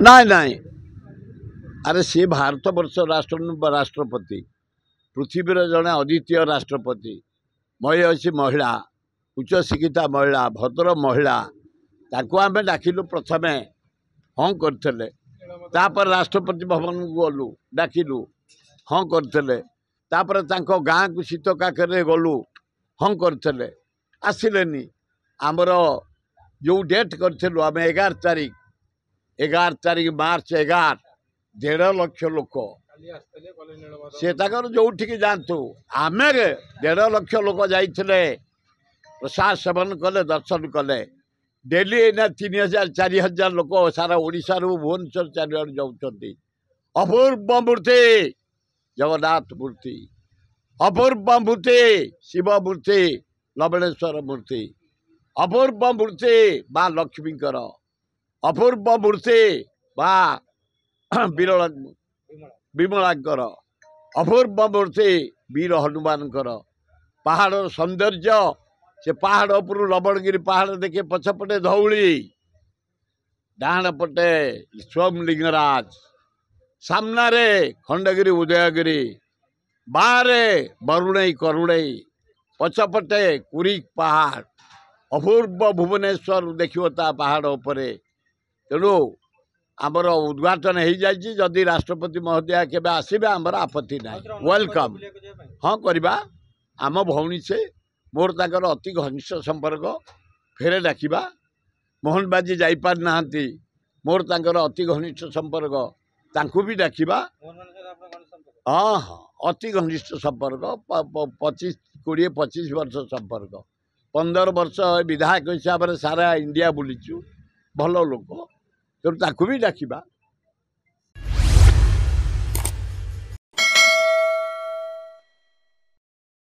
ନାଇଁ ନାଇଁ ଆରେ ସିଏ ଭାରତ ବର୍ଷ ରାଷ୍ଟ୍ରପତି ପୃଥିବୀର ଜଣେ ଅଦ୍ୱିତୀୟ ରାଷ୍ଟ୍ରପତି ମହିୟସୀ ମହିଳା ଉଚ୍ଚ ଶିକ୍ଷିତା ମହିଳା ଭଦ୍ର ମହିଳା ତାଙ୍କୁ ଆମେ ଡାକିଲୁ ପ୍ରଥମେ ହଁ କରିଥିଲେ ତାପରେ ରାଷ୍ଟ୍ରପତି ଭବନକୁ ଗଲୁ ଡାକିଲୁ ହଁ କରିଥିଲେ ତାପରେ ତାଙ୍କ ଗାଁକୁ ଶୀତ କାକରରେ ଗଲୁ ହଁ କରିଥିଲେ ଆସିଲେନି ଆମର ଯେଉଁ ଡେଟ୍ କରିଥିଲୁ ଆମେ 11 ତାରିଖ ମାର୍ଚ୍ଚ 11 1.5 ଲକ୍ଷ ଲୋକ ସେ ତାଙ୍କର ଯୋଉଠିକି ଯାଆନ୍ତୁ ଆମେ 1.5 ଲକ୍ଷ ଲୋକ ଯାଇଥିଲେ ପ୍ରସାଦ ସେବନ କଲେ ଦର୍ଶନ କଲେ ଡେଲି ଏଇନା 3,000 4,000 ଲୋକ ସାରା ଓଡ଼ିଶାରୁ ଭୁବନେଶ୍ୱର ଚାରିଆଡ଼ୁ ଯାଉଛନ୍ତି ଅପୂର୍ବ ମୂର୍ତ୍ତି ଜଗନ୍ନାଥ ମୂର୍ତ୍ତି ଅପୂର୍ବ ମୂର୍ତ୍ତି ଶିବ ମୂର୍ତ୍ତି ଲବଣେଶ୍ୱର ମୂର୍ତ୍ତି ଅପୂର୍ବ ମୂର୍ତ୍ତି ମା ଲକ୍ଷ୍ମୀଙ୍କର ଅପୂର୍ବ ମୂର୍ତ୍ତି ବା ବିମଳାଙ୍କର ଅପୂର୍ବ ମୂର୍ତ୍ତି ବୀର ହନୁମାନଙ୍କର ପାହାଡ଼ର ସୌନ୍ଦର୍ଯ୍ୟ ସେ ପାହାଡ଼ ଉପରୁ ଲବଣଗିରି ପାହାଡ଼ ଦେଖେ ପଛପଟେ ଧଉଳି ଡାହାଣ ପଟେ ସ୍ୱୟଂ ଲିଙ୍ଗରାଜ ସାମ୍ନାରେ ଖଣ୍ଡଗିରି ଉଦୟଗିରି ବାହାରେ ବରୁଣେଇ କରୁଣେଇ ପଛପଟେ କୁରିକ ପାହାଡ଼ ଅପୂର୍ବ ଭୁବନେଶ୍ୱର ଦେଖିବ ତା ପାହାଡ଼ ଉପରେ ତେଣୁ ଆମର ଉଦ୍ଘାଟନ ହେଇଯାଇଛି ଯଦି ରାଷ୍ଟ୍ରପତି ମହୋଦୟ କେବେ ଆସିବେ ଆମର ଆପତ୍ତି ନାହିଁ ୱେଲକମ୍ ହଁ କରିବା ଆମ ଭଉଣୀ ସେ ମୋର ତାଙ୍କର ଅତି ଘନିଷ୍ଠ ସମ୍ପର୍କ ଫେରେ ଡାକିବା ମୋହନ ବାଜି ଯାଇପାରିନାହାନ୍ତି ମୋର ତାଙ୍କର ଅତି ଘନିଷ୍ଠ ସମ୍ପର୍କ ତାଙ୍କୁ ବି ଡାକିବା ହଁ ହଁ ଅତି ଘନିଷ୍ଠ ସମ୍ପର୍କ 20-25 ବର୍ଷ ସମ୍ପର୍କ 15 ବର୍ଷ ବିଧାୟକ ହିସାବରେ ସାରା ଇଣ୍ଡିଆ ବୁଲିଛୁ ଭଲ ଲୋକ ତେଣୁ ତାକୁ ବି ଡାକିବା।